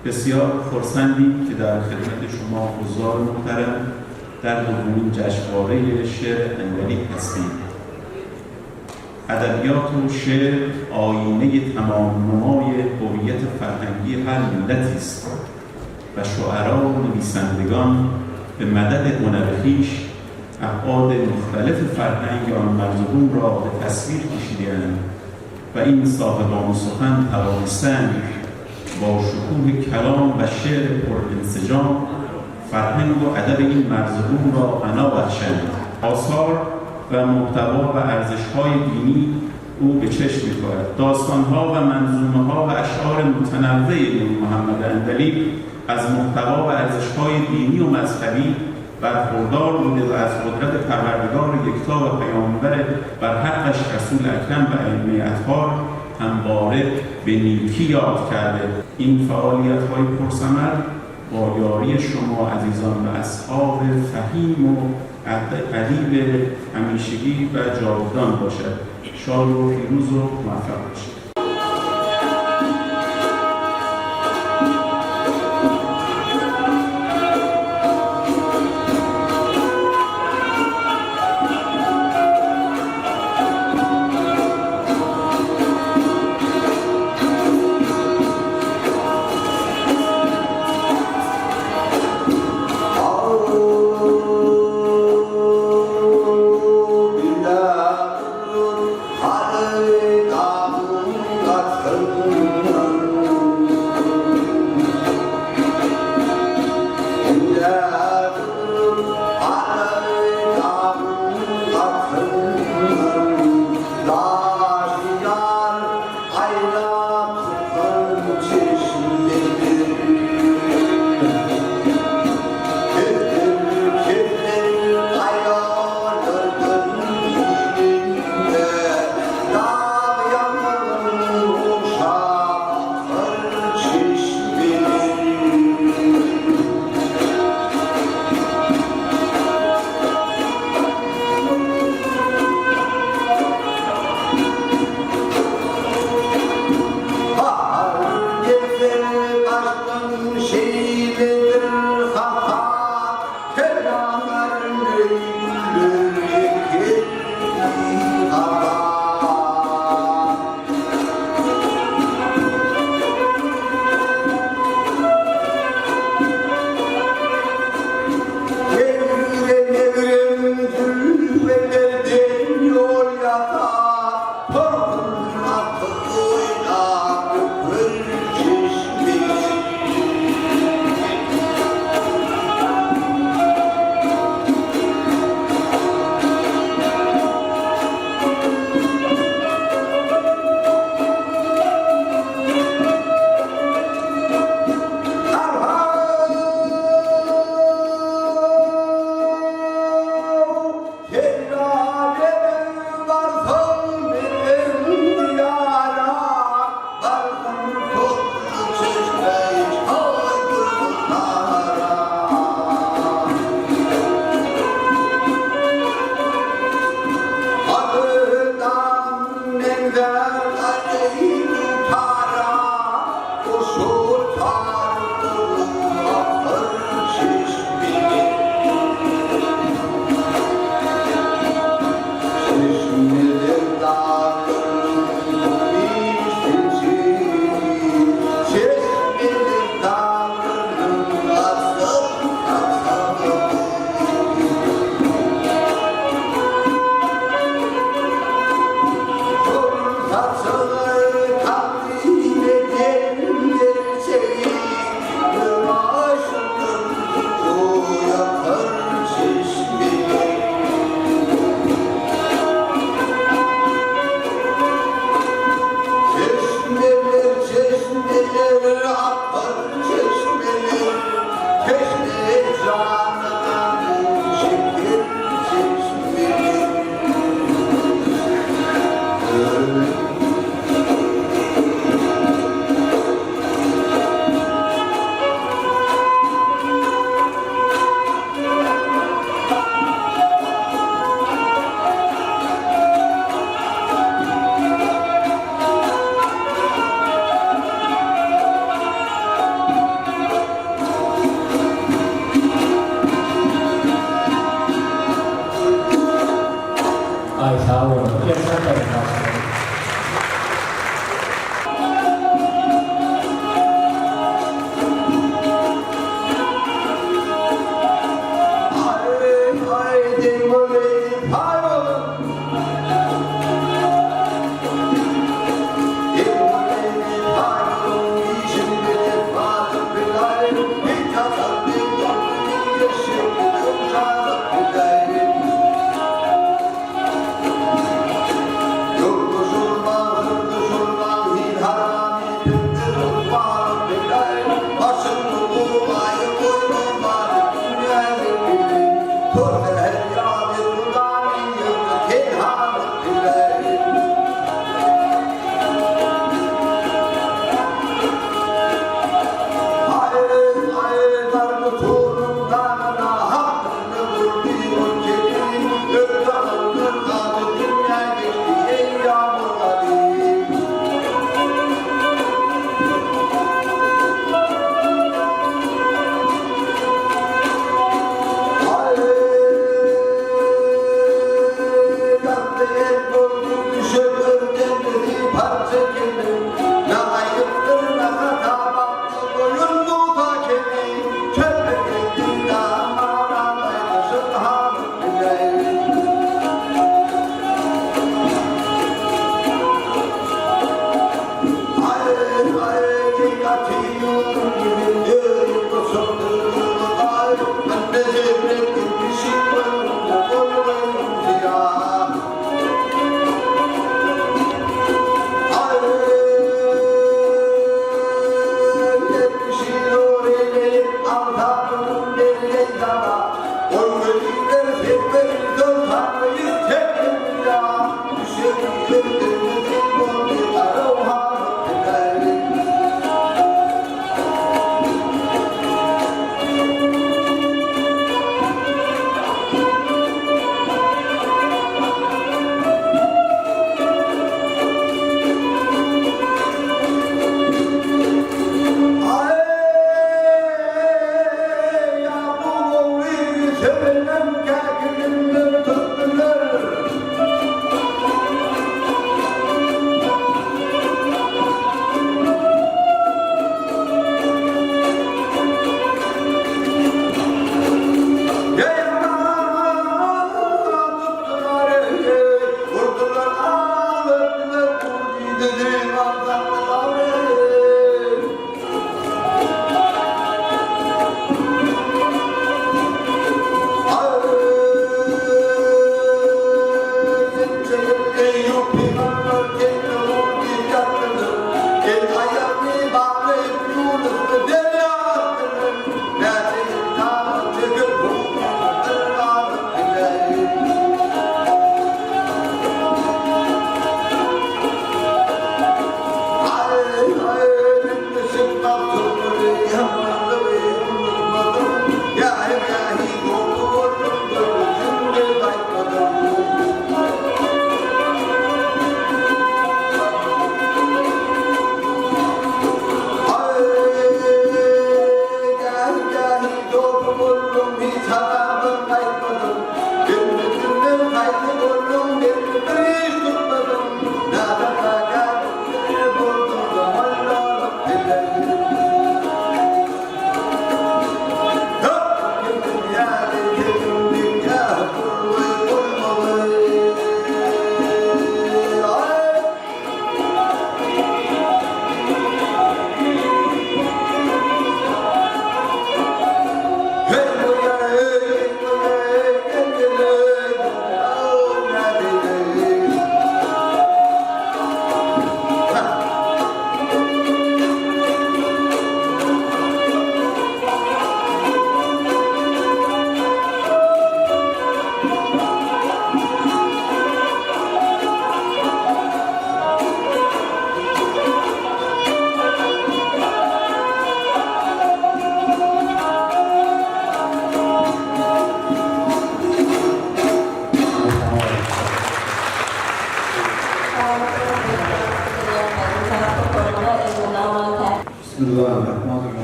بسیار خرسندیم که در خدمت شما حضار محترم در دومین جشنواره شعر اندلی هستیم. ادبیات و شعر آینه تمام نمای هویت فرهنگی هر ملتی است و شاعران و نویسندگان به مدد هنر خویش ابعاد مختلف فرهنگ آن مرزبون را به تصویر کشیده‌اند و این صاحبان سخن توانستند با شکوه کلام و شعر پرانسجام فرهنگ و ادب این مرزبون را غنا بخشند. آثار و محتوا و ارزش‌های دینی او به چشم می‌خورد. داستان‌ها و منظومه‌ها و اشعار متنوع نور محمد اندلی از محتوا و ارزش‌های دینی و مذهبی برخوردار بوده و از قدرت پروردگار یکتا و پیامبر بر حقش رسول اکرم و ائمه اطهار همواره به نیکی یاد کرده. این فعالیت‌های پرثمر با یاری شما عزیزان و اصحاب فهیم و ادیب همیشگی و جاودان باشد. شاد و پیروز و موفق باشید.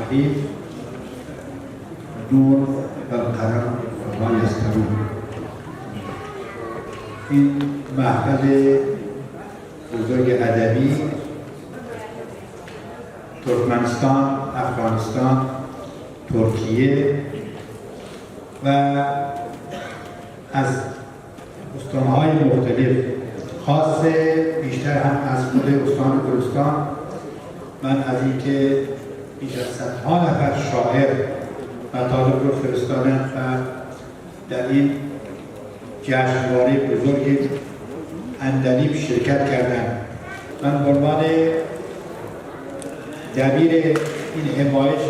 الرحيم نور والقلم وما يسترون. این محفل بزرگ ادبی ترکمنستان، افغانستان، ترکیه و از استانهای مختلف، خاص بیشتر هم از خود استان گلستان، من از اینکه بیش از صدها نفر شاعر مطالب رو فرستادن و در این جشنواره بزرگ اندلیب شرکت کردند. من به عنوان دبیر این حمایش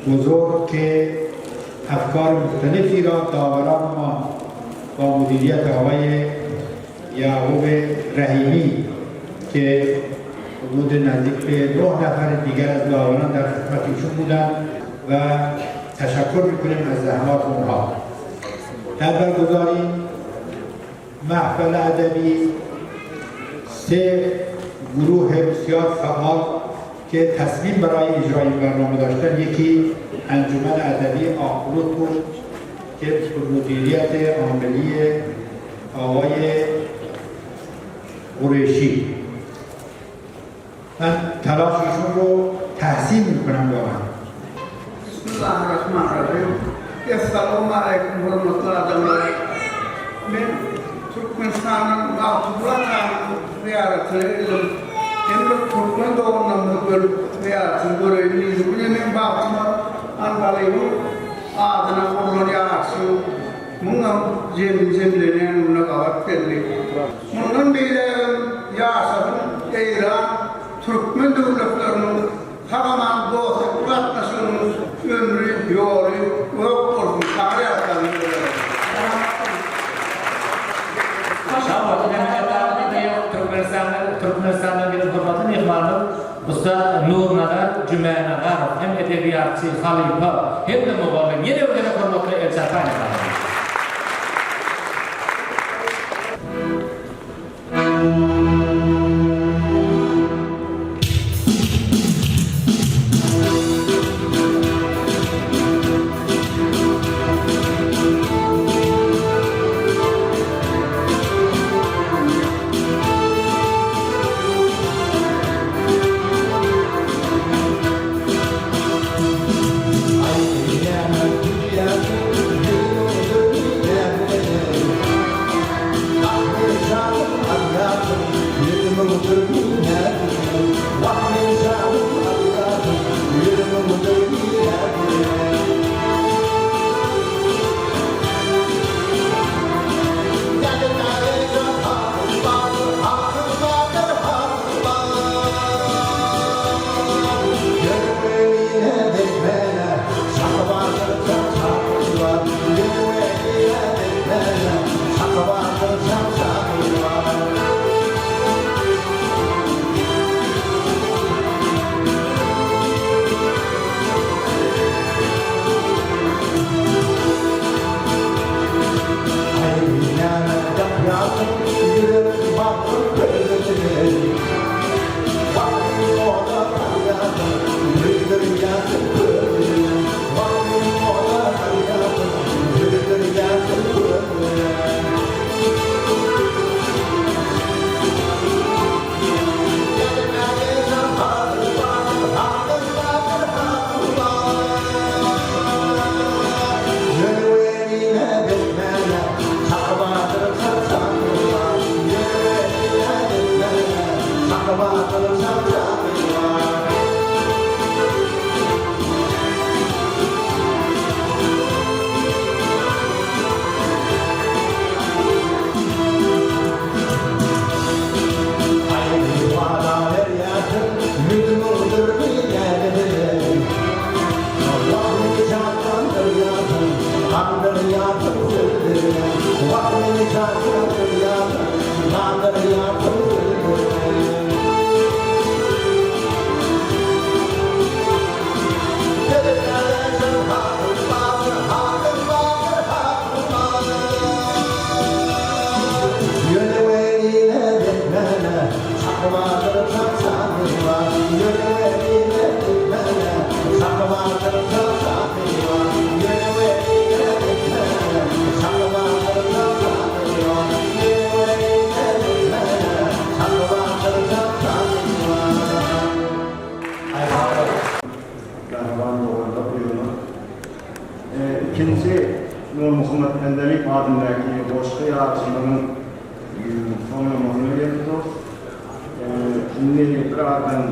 بزرگ که افکار مختلفی را داوران ما با مدیریت آقای یعقوب رحیمی که حدود نزدیک به 9 نفر دیگر از داوران در خدمت ایشون بودند و تشکر میکنیم از زحمات اونها. در برگزاری محفل ادبی 3 گروه بسیار فعال که تصمیم برای اجرای برنامه داشتن، یکی انجمن ادبی آخرود بود که به مدیریت عاملی آقای قریشی. من تلاششون رو تحسین میکنم با من. بسم الله الرحمن الرحیم. السلام علیکم و رحمت الله وبرکاته. من ترکمنستان معتبرات زیارت کردم. امروز ترکمن دوران مقبل زیارت کردم. نیزبانی من باطما آنلاین آدنا قرنی آسیو منگم جیم لینن منگاوت کردی. منگم بیرم یاسم ایران ترکمن دولتlarının tamamen doğası bırakmasının ömrü, yolu, korkun, tarih hakkında. Türkmenistan'dan gelip hürmetin ihbarını Usta Nur Nadar, Cüme Nadar, hem edebiyatçı, halifa, hem de mübarek, yine ödene hürmetli elçatayla kalır. Yeah. İkinci Nur Muhammed Endelik adındaki boşluğu yarışmanın sonuna geldik. Şimdi birazdan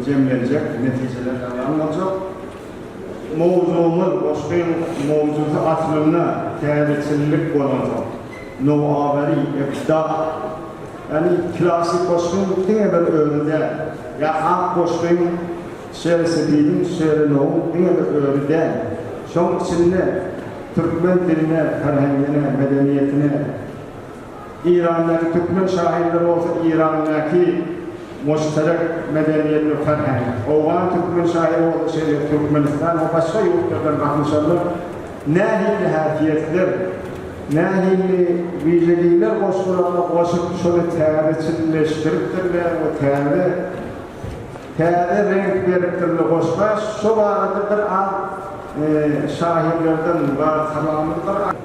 cemlenecek, neticeler alınacak. Mevzumuz, boşluğun mevzusu aslında teoretçilik olacak. Novaberi, ibtida. Yani klasik boşluğun bütün evvel öğrede, ya ak boşluğun şerisi değilim, şeri noğum, bütün evvel öğrede. Şunun içinde Türkmen diline, ferhengine, medeniyetine, İran'daki Türkmen şahitleri olsa İran'daki müşterek medeniyet ve ferheng. Oğlan Türkmen şahidi olsa Türkmenistan, o başka yurtlardan bakmışlar. Nehirli hayfiyetler, nehirli viceliler boşluğuna koşup şöyle teoretçilleştiriptirler, o teori renk veriptirler boşluğa. Şu varıdır an şahirlerden var tamamıdır.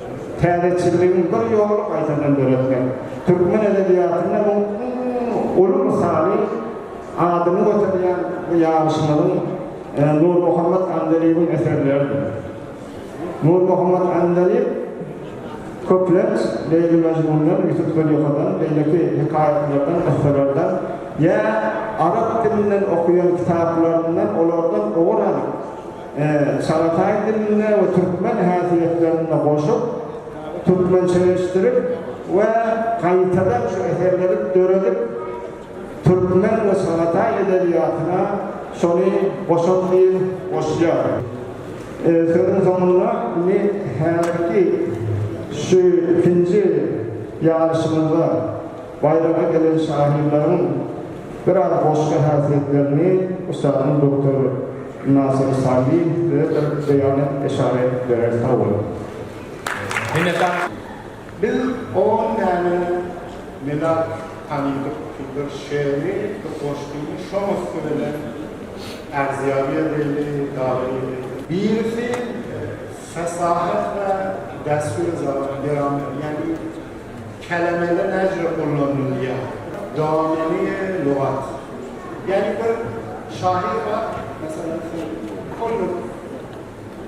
Teoretçiliğin bir yolu aytadan öğretmek. Türkmen edebiyatında bu ulu misali adını götüren bu yarışmanın Nur Muhammed Endelik'in eserleridir. Nur Muhammed Endelik köplet Leyli Mecnun'dan, Yusuf Züleyha'dan, Leyleki hikayetlerden, eserlerden ya Arap dilinden okuyan kitaplarından, onlardan oğuladık. Çağatay diline ve Türkmen hasiyetlerine koşup Türkmençeleştirip ve kayıtadan şu eserleri döredip Türkmen ve Çağatay edebiyatına şunu boşaltmayı boşluyor. Sözün sonunda her ki şu ikinci yarışımızda bayrağa gelen şahirlerin biraz başka hasiyetlerini Üstadın Doktor Nasır Salih ve beyanet işaret verir tavır. Biz 10 tane millet tanıdık bir şehri, bir koştuğunu şomuz kırılır. Erziyabiye belli, dağılır. Birisi fesahat ve destur zaman, yani kelimeler necre kullanılıyor. Dameni lügat. Yani bir şahir var, mesela kullu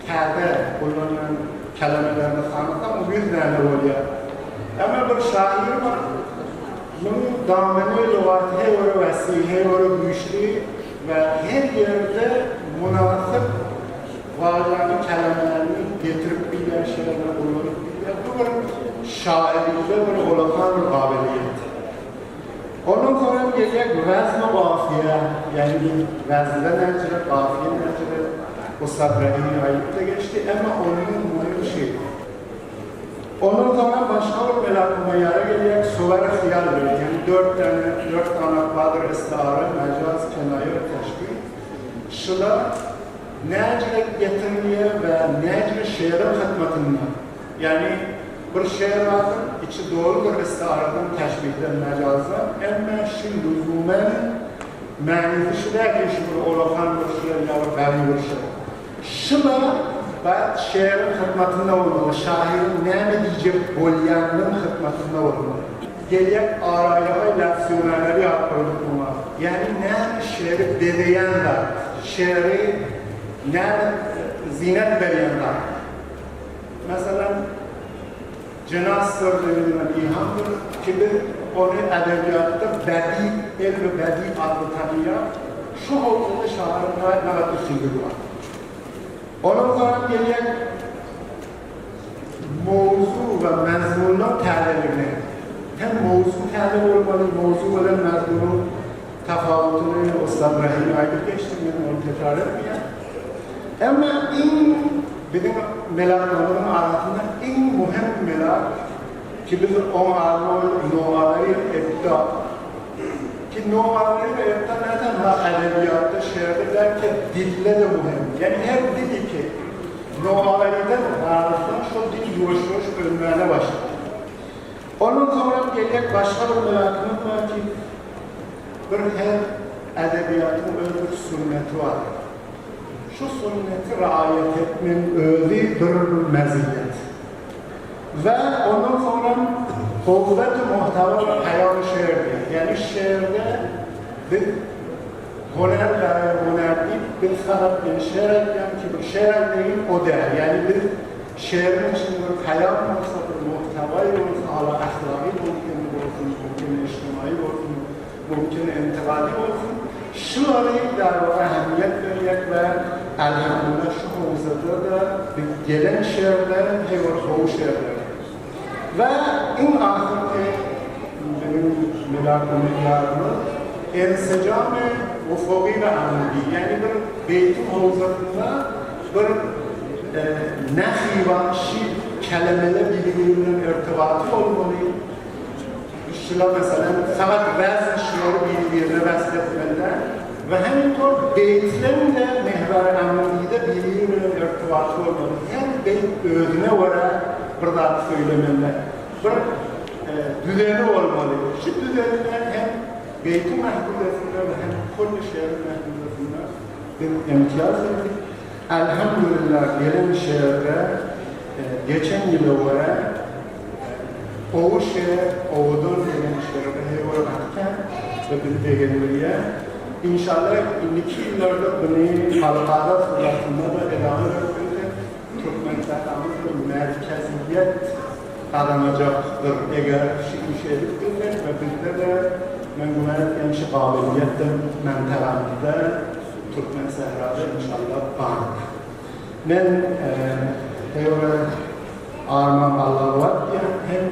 Kabe kullanılan kelimelerini tanıtan o bir tane oluyor. Ama bir şahir var, bunun dameni lügat her öyle vesi, her öyle güçlü ve her yerde münasip varlığı kelimelerini getirip bilen şeyleri kullanıp bilen bu bir şairlikte bir olağan bir kabiliyet. Onun sonra gelecek vezn-i kafiye, yani vezn-de necre, kafiye necre, o Sadra'yı ayıpta geçti ama onun mühim şey. Onun sonra başka bir belakıma yara gelecek suları khiyal veriyor. Yani dört tane badır istihare, mecaz, kenayi ve teşbih. Şular necre getirmeye ve necre şiirin hizmetinde. Yani bir şiir vardır, içi doğru bir istiharetten, teşbihden, mecazdan. Ama şimdi lüzumen manisi şular ki şu olağan bir şiir ya da gani bir şiir. Şular ve şiirin hizmetinde olmalı, şairin ne diyecek bolyanın hizmetinde olmalı. Geliyek arayla lafsiyoneleri yapıyorduk buna. Yani ne şiiri dedeyenler, şiiri ne zinet veriyenler. Mesela Cenaz-ı Sırrı'nın ilhamdır ki bir onu edebiyatta ilmi bedi adlı tanıyan şu havuzda şairine ne kadar figür var. Onun sonra gelen mevzu ve mezmunun təlimi. Hem mevzu təlim olmalı, mevzu ve mezmunun tafavutunu Ustad Rahim aydın geçtim, onu tekrar etmeyeyim. Ama bizim melaklarının arasında en mühim melak ki biz o noaları epta ki noaları epta neden ha edebiyatta şiirde belki dille de mühim. Yani her dili ki noalarından arasında şu dil yavaş ölmeye başladı. Onun sonra gelecek başka bir melakımız var ki bir her edebiyatın öyle bir sünneti var. Şu sünneti riayet etmenin öyle bir meziyet. Ve ondan sonra kuvvet-i muhteva hayal şiirdir. Yani şiirde bir huner değil, bir sanat, bir şiir etken ki bir şiir değil o der. Yani bir şiirin içinde bir hayal olsa, bir muhtevayı olsa, ala ahlaki olsun, mümkün içtimai olsun, mümkün intikadi olsun. Şuları dar ehemmiyet verecek ve elhamdülillah şu havuzada da gelen şiirlerin heyvar çoğu şiirleri. Ve en ahirde benim melakımlarımız ensecam-ı ufuki ve amudi. Yani bir beytin havuzatında bir nehivan, şiir, kelimeler birbirinin irtibatı olmalı. Şuna mesela fakat bazı şiiri birbirine vasfetmeliler ve hem de beytlerin de mehver-i amudide birbirinin irtibatı olmalı. Her beyt özüne vara bir daha söylemeliler. Bir düzeni olmalı. Şu düzenler hem beytin mehdudesinde ve hem kulli şiirin mehdudesinde bir imtiyaz edildi. Elhamdülillah gelen şiirde geçen yıla vara o şiir, oğudun gelen şiirde heyvara bakken ve bir peygamberiye inşallah indiki yıllarda bunu halkada fırlatında da edamı vermekte Türkmenistan'ın merkeziyet kazanacaktır. Eğer şiirliktirler ve bizde de ben güvenlik en kabiliyetten menteramda Türkmen Sehra'da inşallah var. Ben heyvara Arman Allah'a var diye hem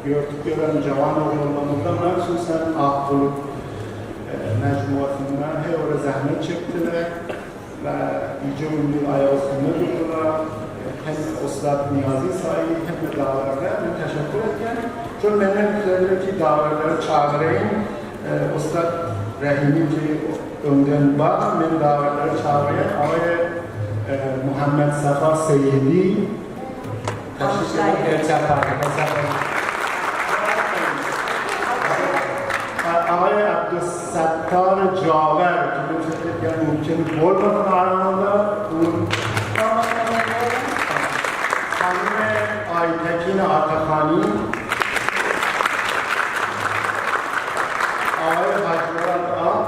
gördük gören cavan olmamızda mahsusen Akbulut mecmuasından heyvara zahmet çektiler ve yüce ünlü ayağısında durdular. Hem Ustad Niyazi sahi hem de davarlara ben teşekkür ederim. Çünkü benim üzerindeki davarları çağırayım. Ustad Rahim'i ki önden var, ben davarları çağırayım. Ama Muhammed Safa Seyyidi آقای عبدالستار جاور که به شکل ممکن بول بکنه آرامانده اون خانم آیتکین آتخانی آقای حجورت آب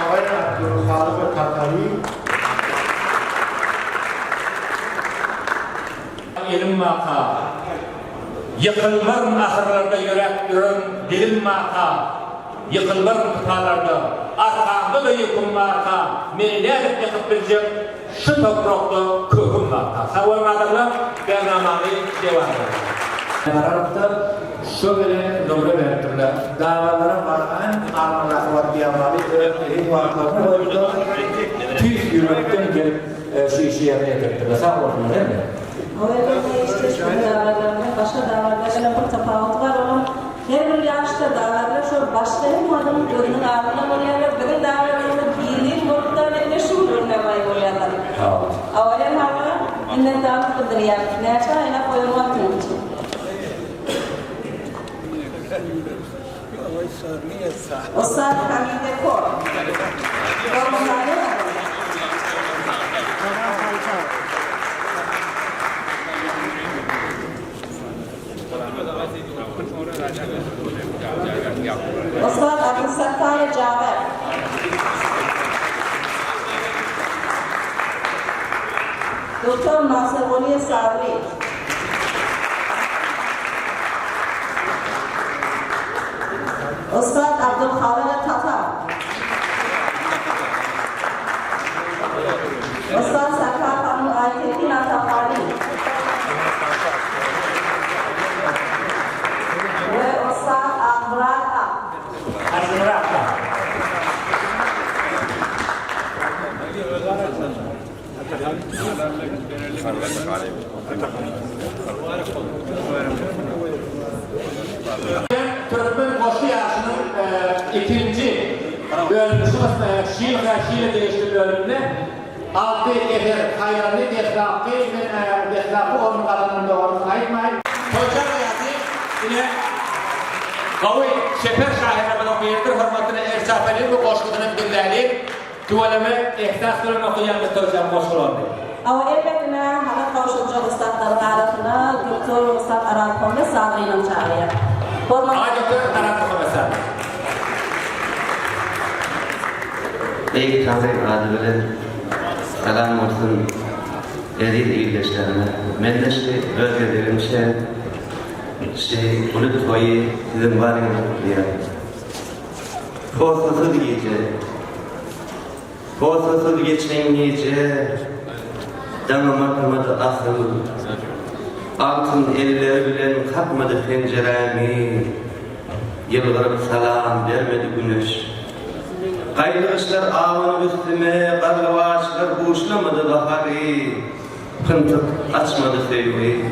آقای عبدالخالق تطری ilim maka, yıkılmaz ahırlarda yürek duran dilim maka, yıkılmaz kıtalarda, arkamda da yıkım maka, meylerlik yakıp bilecek şu toprakta köküm maka. Savunmalarla ben amanı devam ederim. Arap'ta şöyle doğru verdiler. Davalara varan armalar var diyamalı, öğretleri varlarına orada tüy yürüyekten gelip şiirine getirdiler. Sağ olun değil mi? Orada işte şu davalarında, başka davalarla bir tefavut var ama her bir yaşta davalar şu başlayın adamın gözünün ardına oluyorlar. Benim davalarında birliğin boyutlarında şu ürünlemeye oluyorlar. Avalen hava inden davet kıldırıyor. Neyse ayna koyulmak için. Ustad Hamide Kor. Kormanlarına Ustad Abdülsettar Caver. Doktor Nasır Sabri. Ustad Abdülkadir Tatar. Ustad Sakar Hanım Aytekin Atafali. Ve Ustad Ahmurat Ak. Ahmurat Ak. Türkmen Koşu Yarışı'nın ikinci bölümü, şiir ve şiir değişti bölümünde altı efer hayranlı dehlakı ve dehlakı onun alanında onu ayırmayın. Koçak hayatı yine Kavi Şefer şahine ben okuyardır, hürmetine ersafeli bu koşkudunun bildirli tuvaleme ihsas kılın okuyan bir tozcan koşkulandı. Ama elbette hala kavuşacak ustadların arasında Doktor Ustad Aral Kombe Sabri'nin çağırıyor. Doktor Aral Kombe Sabri. Ey Tanrı adı bilen selam olsun eril iyileşlerine. Men de özgürlerimse unut koyu sizin varınız diye. Koşsuz gece, koşsuz geçen gece damamadı asıl. Altın eller bilen kapmadı penceremi. Yılgırıp salam vermedi güneş. Kaygılaşlar ağlanıp üstüme, kargıvaçlar boşlamadı baharı. Pıntık açmadı sevgi.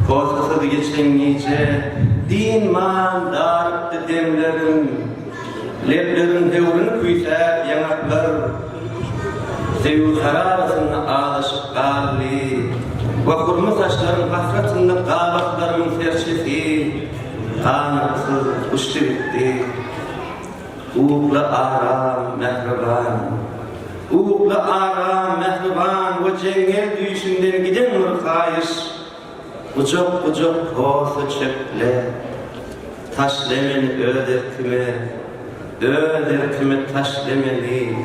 Koşsuz geçen gece din man darıptı demlerim. Leplerin devrini kuyser yanaklar. Sevgi hararasını ağlaşıp karlı. Vakurma saçların hasratında kağlaklarımın serçesi. Kanıksız uçtu bitti. Uğla aram mehriban. Uğla aram mehriban. O cengel düğüşünden giden mırkayış. Ucuk kosu çöple. Taşlemen öderkime taşlemeli.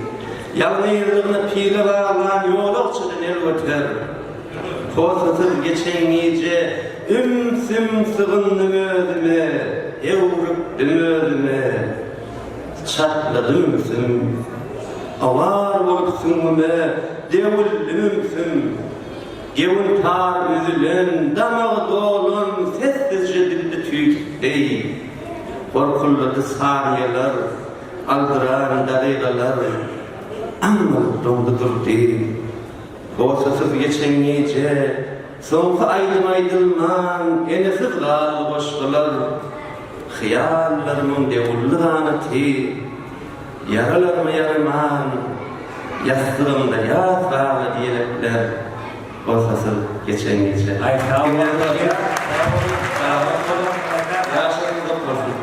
Yalnızlığına pili bağlan yolakçıdan el öter. Kosusuz geçen gece ümsüm sığındım özüme, evrüktüm özüme. Çatladımsın, avar olupsun müme, devüldümsün. Gevun tar üzülen, damağı dolun, sessizce dildi tüyüktey. Korkulladı saniyeler, aldıran dakikalar, amma dondudur değil. Koşusuz geçen gece, sonka aydılman, enesiz gal boşkular. Hiyallarımın devulluğanı ti, yaralarımı yaraman, yastığımda yaz bağlı diyelekler. Koşusuz geçen gece. Ay sağ olun.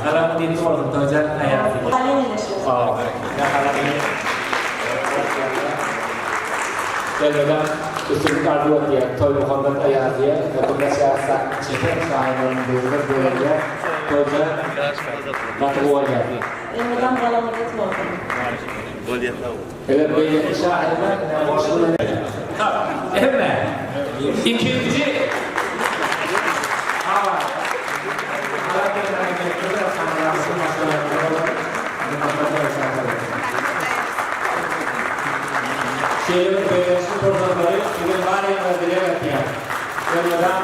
Kalamı dinli olsun, tozcan hayatı. Halini yaşıyoruz. Sağ olun. Belirlen üstünlük arzu diye, Toy Muhammed Ayar diye, Vakıfda Siyasat Çetin Şahin'in bölümü bölümüne Toy'da Natıbu Olya. Emirden balamı getiriyorum. Evet, böyle Şahin'e hoşluğuna ne? Evet, ikinci hava. Şehrin bölgesi programları bugün var yanında dile yapıyor. Yanıdan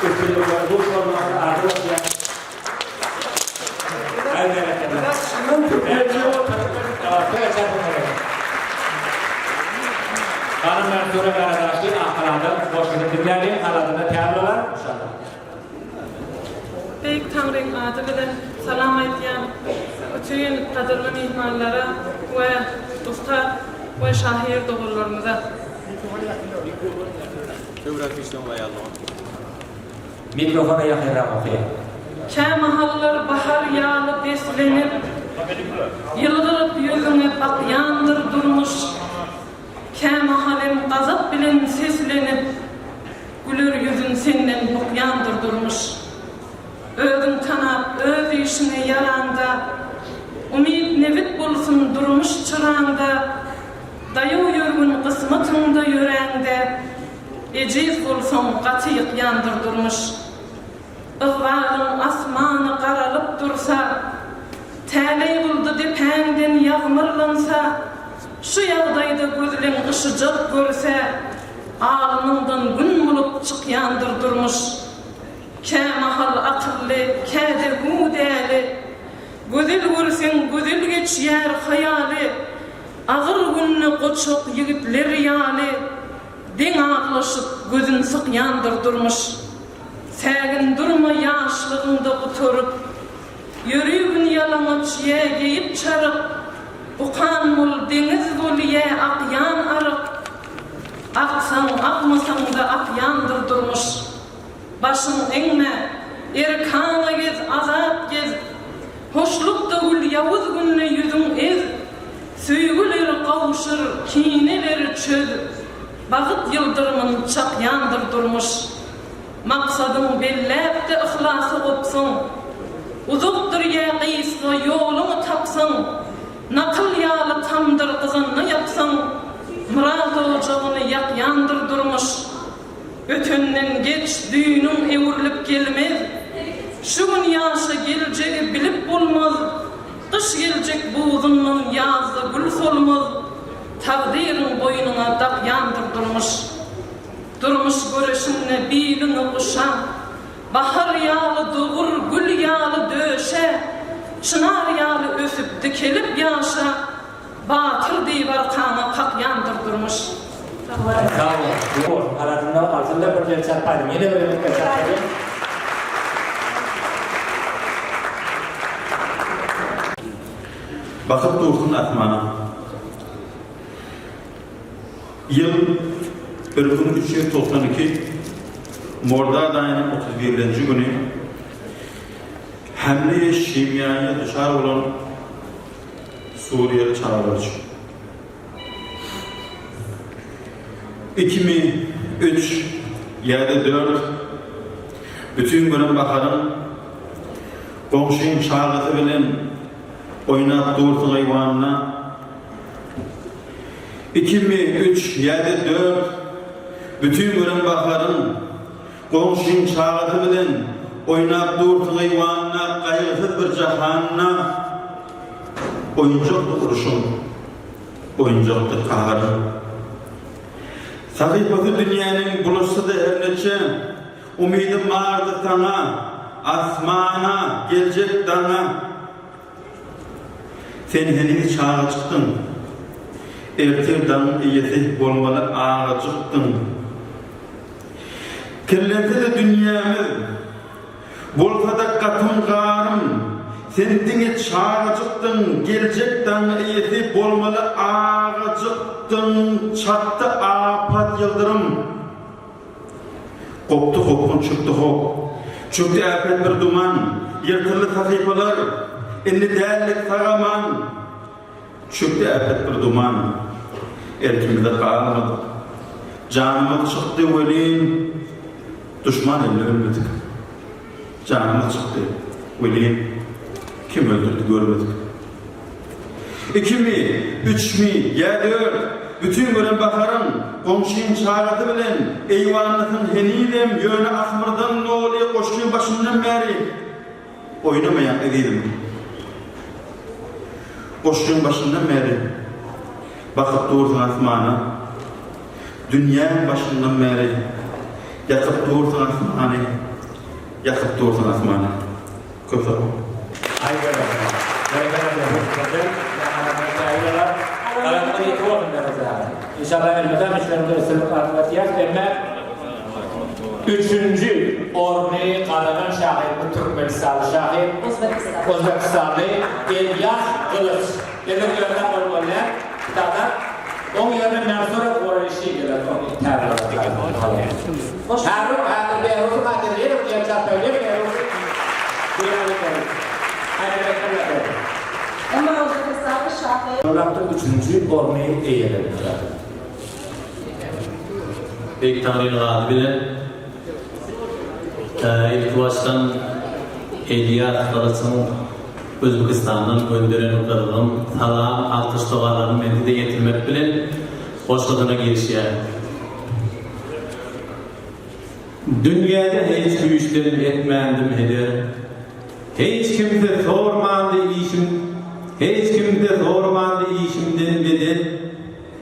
üstünlükler bu sorunları arkadaşlar. Elbette. Hanım Mertür'e kardeşliğin ahkaladı. Boşluğunu dinleyelim. Haladığında tiyarlılar. İnşallah. Beyk Tanrı'nın adı bilen salam aytyan bütün kadirli mihmanlara ve usta ve şahir doğullarımıza. Mikrofona yakınra okuyor. Mahallar bahar yağlı beslenip, yıldırıp yüzüne bakyandır durmuş. Mahalem gazap bilen seslenip, gülür yüzün senden bukyandır durmuş. Özün tanap, öz işine yaranda, umid nevit bulsun durmuş çırağında, dayı yürgün kısmetinde yüreğinde, eciz bulsun katıyık yandır durmuş. ıgvalın asmanı qaralıp dursa, täleý buldy depäňden ýagmyrlansa, şu ýagdaýda gözleň ışıjak görse, alnyndan gün bulup çykýandyr durmuş. Kämahal akylly, käde hu däli, gözel görseň gözel geçýär haýaly, agyr günni goçuk ýigitler ýaly, deň aglaşyp gözün sykýandyr durmuş. Sägin durma ýaşlygynda oturup, yürüyün yalamaç ýegeyip çarıp, ukan mul deniz bolýa akyan arık, aksaň akmasaň da akyandyr durmuş. Başyň eňme, erkana gez, azap gez, hoşlukda gül ýawuz günne ýüzüň ez, süýgüleri gawşyr, kineleri çöz, bagyt ýıldyrmyň çakyandyr durmuş. Maksadyň belläpde ihlasy gopsyň, uzakdyr ýa-gysga ýoluny tapsyň, nakıl ýaly tamdyr gyzanyny ýapsyň, murad olajagyny ýakyandyr durmuş. Ötenden geç düýnüň ewrilip gelmez, şu gün ýaşa geljegi bilip bolmaz, kış geljek buğdundan ýazda gül solmaz, taqdiriň boýnuňa dakyandyr durmuş. Durmuş göreşinle biline kuşa, bahar ýaly dogur, gül ýaly döşe, çınar ýaly ösüp dikelip ýaşa, batyr diýip arkana kakyandyr durmuş. Sağ olun. Bu arasında altında bir yer çarpaydım. Yine böyle bir çarpaydım. Bakıp dursun atmana. Yıl 1392 Mordad ayının 31. günü Hemle-i Şimya'ya dışarı olan Suriyeli çağırıcı. 2003 7-4 bütün günün bakarım komşun çağrısı bilen oynap dursun hayvanına 2003 7-4 bütün günün bakarım komşun çağrısı bilen oynap dursun hayvanına kaygısız bir cahanına oyuncaklı kuruşun oyuncaklı kaharı Sahipası dünyanın buluşsa da erneçe, umidim vardı sana, asmana, gelecek dana. Sen henüz çağa çıktın, ertirdan iyesi bolmalı ağa çıktın. Kellense de dünyamız, bolsa da katın karım, sen dine çağa çıktın, gelecek dana iyesi bolmalı ağa çıktın. Çattı afat yıldırım, koptu kopun çıktı hop, çıktı afet bir duman, yırtıldı sahifalar, indi değerlik sağaman, çıktı afet bir duman, erkimize kalmadı, canımız çıktı velin, düşman elle ölmedik, canımız çıktı velin, kim öldürdü görmedik. 2 mi, 3 mi, 7-4 bütün gören bakarım komşun çağırdı bilen eyvanlısın henidem yöne asmırdan ne oluyor koşkun başından beri oynamayan edeydim. Koşkun başından beri bakıp dursun asmana, dünyanın başından beri yakıp dursun asmana, yakıp dursun asmana. Köpse bu. İnşallah elbette işlerinde ısınıp artmatiyat emme 3. orneyi kanadan şahit, bu Türkmenistanlı şahit Özbekistanlı İlyas Kılıç Gelirlerden olmalılar Dada onun yerine mensura koruyuşu gelir onun terörler Harun, Harun Behruz'u kadirleri bu gerçek böyle Behruz'u duyarlı koyun Aynı beklerler Ama Özbekistanlı şahit Programda 3. orneyi eğilelim Pek Tanrı'nın adı bile ilk baştan Ehliyat Kılıç'ın Özbekistan'dan gönderen kırılım salam, alkış doğalarını mendide getirmek bile hoşladığına girişiyor. Dünyada hiç güýçlerin etmändim heder. Hiç kimse sormandy işim, hiç kimse sormandy işimden bedel.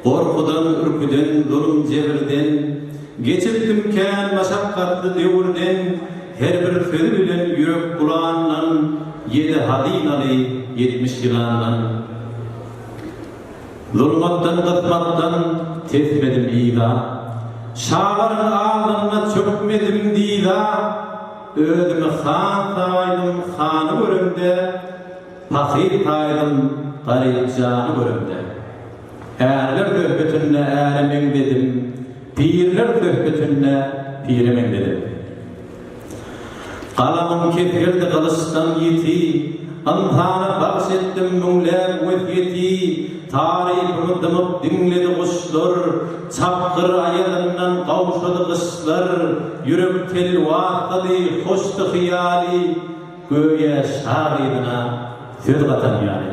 Korkudan, ürküden, zulüm jebirden, geçirdim kän maşakkatly döwürden, her bir söz bilen yürek bulandan, 7 hadinaly 70 yılandan. Zulmattan, kısmattan tesmedim ida, şağların ağzına çökmedim dida, özümü han saydım, hanı görümde, fakir saydım, garip canı görümde. Erler söhbetünne eremen dedim, pirler söhbetünne piremen dedim. Kalamım ketirdi kılıçtan yeti, antana bahşettim müngler vefiyeti, tarifimi dımıp dinledi kuşlar, çapkır ayadından kavuşadı kışlar, yürek tel vaatladı, hoştu hiyali, göğe şahidina söz katan yani.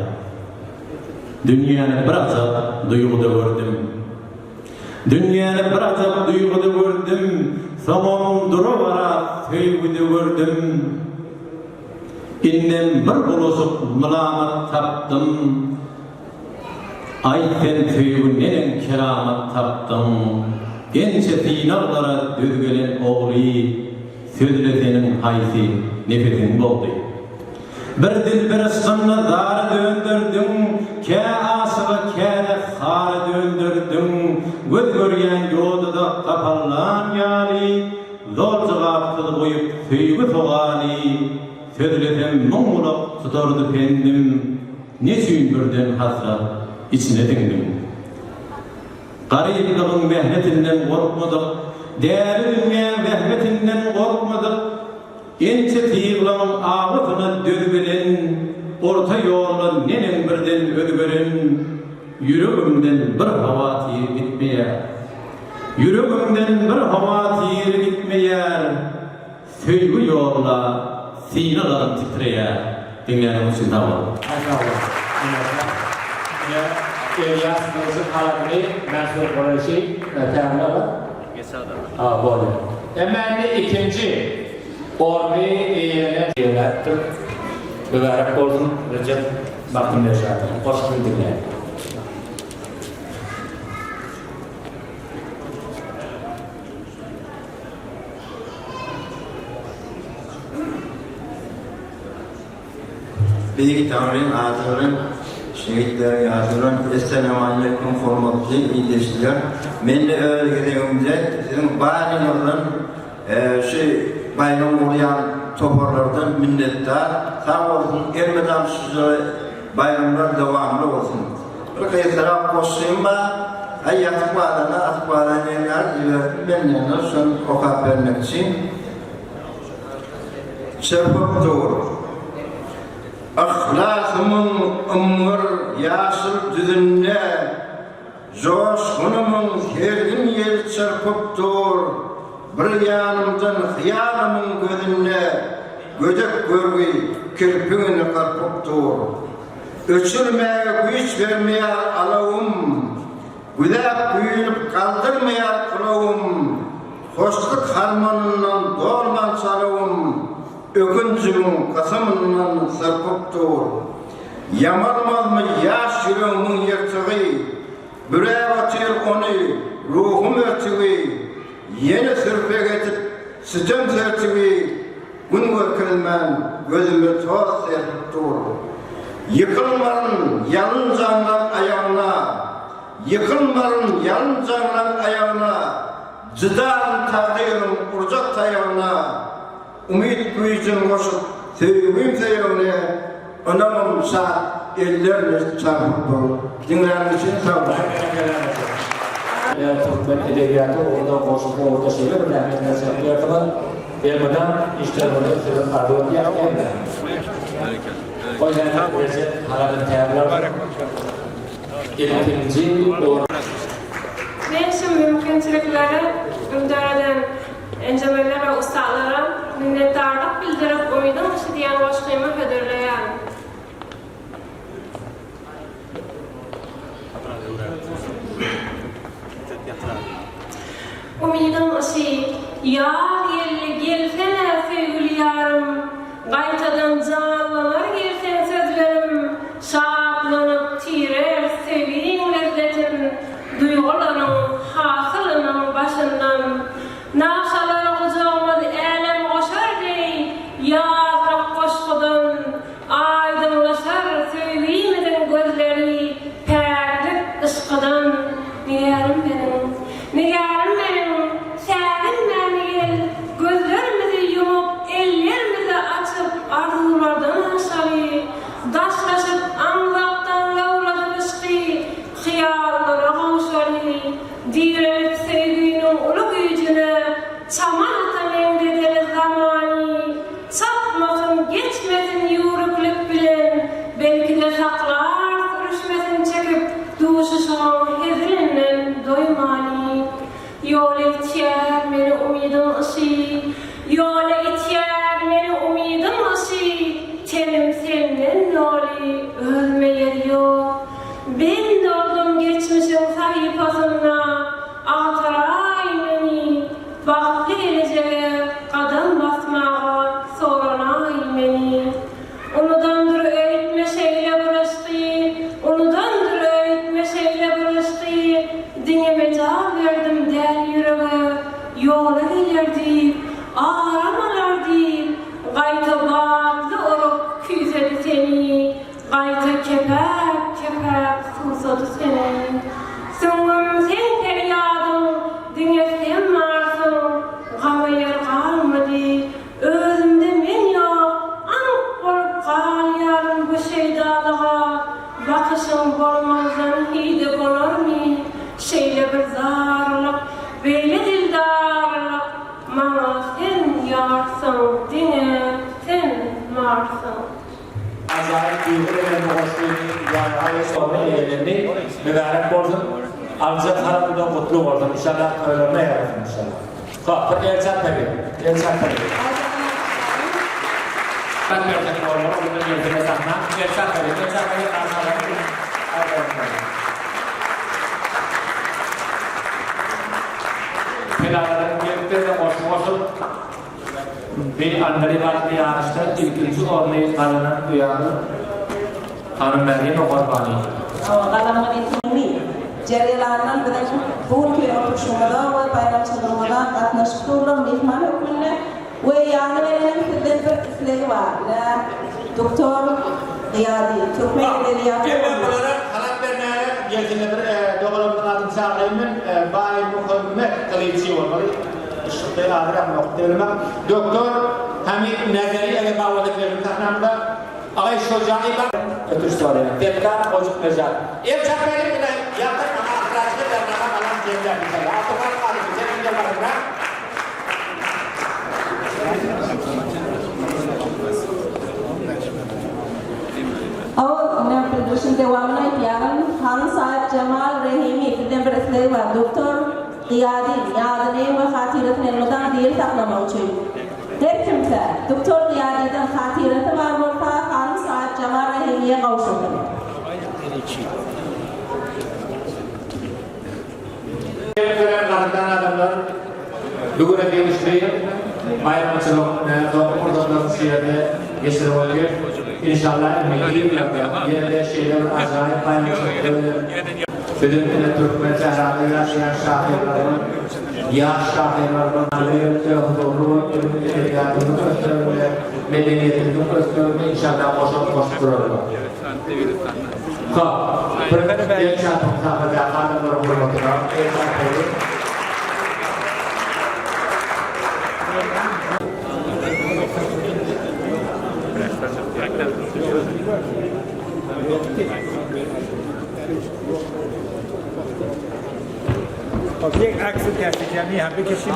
Dünyanı bir azap duyguda gördüm. Dünyanı bir azap duyguda gördüm. Samam duruvara söygüde gördüm. İnnem bir buluşup mılamat taptım. Ayten söygü nenen keramat taptım. Gençe sinarlara düzgelen oğlu, sözlesenin haysi nefesin boldu. Bir dilber ısqınna zara döndürdüm, kâ asıga kâne xara döndürdüm, göz görýän ýolda kapallan ýaly, zor jogapsyz goýup söýgü sogaly, sözlesem muňlap tutardy pendim, neçün birden hasrat içine dingdim. Garyplygyň mehnetinden gorkmadyk, däli dünýä zähmetinden gorkmadyk, Ence tiýglaryň agysyna dögülen, orta ýolda nenen birden ödgören, yüregimden bir hawa tiýir gitmeýär. Yüregimden bir hawa tiýir gitmeýär. Söýgü ýolda sinalaryň titreýär. Diňlerini üçin dawal. İlyas Nursi Kalabli, Mansur Quraşi, Təmrəbə. Boldy. Emäni ikinci orni eýelendir. Mübarek bolsun, Recep Baktım Reşat'ın. Hoş geldin. Büyük Tanrı'nın adının şehitler yazılan Esselamu Aleyküm formatlı iyileştiler. Ben de öyle gidiyorumda sizin bağınızdan bayram uğrayan toparlardan minnettar. Sağ olsun, ermeden size bayramlar devamlı olsun. Buraya selam koşayım ba, yatık bağlana neler benimle son okap vermek için. Çırpıp doğru. Ahlakımın ömür yaşır düzünde, coşkunumun hergin yer çırpıp dur, bir yanımdan hıyalımın gözünde, gödek görgü kirpini karpıp dur. Öçürmeye güç vermeye alavum, güdep büyünüp kaldırmaya kılavum, hoşluk harmanından doğrudan salavum, öküncümün kasımından sarpıp dur. Yamarmaz mı yaş yüreğimin yırtığı, büreğe atıyor onu, ruhum örtüğü, yeni sırfek etip sitem sertüğü, gün görkülmen gözümü toz serpip dur. Yıkılmarın yalın canlar ayağına, yıkılmarın yalın canlar ayağına, cıdağın tağıyorum urcak tayağına, umid güýjüň goşup, sevgim seýegine, anamam saat ellerle çarpıp dur. Dinleyen için sağ olun. Türkmen edebiyatı orada koşup orada şeyler bir rahmetler yaptılar. Vermeden işte burada ardığı yaptı. O yüzden Recep Harab'ın teyarlar ikinci doğru. Ben şimdi mümkünçülükleri ömdöreden encemeler ve ustalara minnettarlık bildirip uydum şu diyen başkayımı hödürleyen. Umidum ışı yar Qayta kepek kepek susadı seni. Süngüm sen feryadın, dingesem varsın. Gama yer kalmadı, özümde men yok. Anık bolup kalýarym bu şeýdalyga. Bakışın bolmazdan hide bolar mı? Şeýle bir zarlyk, beýle dildarlyk. Maňa sen ýarsın, diňe sen varsın. Acayip duygularla hoşluğunu yani hayır sonra eğlenmeyi mübarek olsun. Ayrıca tarafından mutlu olsun. İnşallah köylerine yaratın inşallah. Kapı Ercan tabii. Ercan tabii. Ben Ercan olmalı. Bunu yerine sanmam. Ercan tabii. Ercan tabii. Fedaların birlikte de olsun. Bir Andrei yarışta ikinci örneği kazanan duyarlı Hanım Meryem Orbani. Kalanlar eğitimli. Cereyalarından bilen bu köy oturuşumada ve paylaşımlarında katnaşıp olan mehman hükmünde ve yani benim sizden bir isteği var. Doktor Riyadi, Türkmen Edebiyatı. Ben bunlara Hanım Meryem yelkinde bir doğruluktan adım çağırayımın bayi muhtemmet kılıçı olmalı. İşte adrem noktalarıma Doktor Hamid Nezeri ve bağladıklarının tahnamda Ağay Şocai ben ötür soruyorum. Tekrar Hocuk Necat. Ercan benim bile yakın ama arkadaşlı derneğe alan cevler bize. Altıman kaldı bize önce barına. Ama Federasyon devamına ihtiyacın Han Saad Cemal Rahimi sizden bir isteği var. Doktor Riyadi, yadını ve hatiratını elmadan değil saklamak için. Her kimse Doktor Riyadi'den hatiratı var olsa Han Saad Cemal Rahimi'ye kavuşurdur. Karından adamlar bugüne gelişmeyi bayramçılık ortadan siyade geçirip oluyor. İnşallah yine şeyler acayip bayramçılık bizim Türkmen çehralı yaşayan şahirlerin yaş şahirlerin anlayıp doğru edebiyatını göstermeler, medeniyetini göstermeler inşallah boşalt dururlar. Berkat gençler sahabat akanlar hürmetine یک عکس دست جمعی هم بکشیم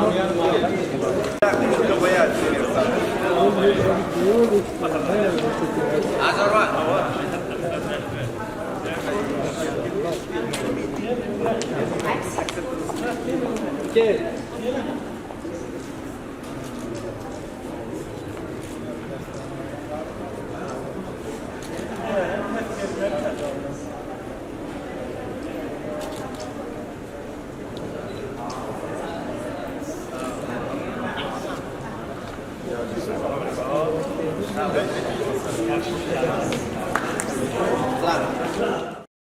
Claro.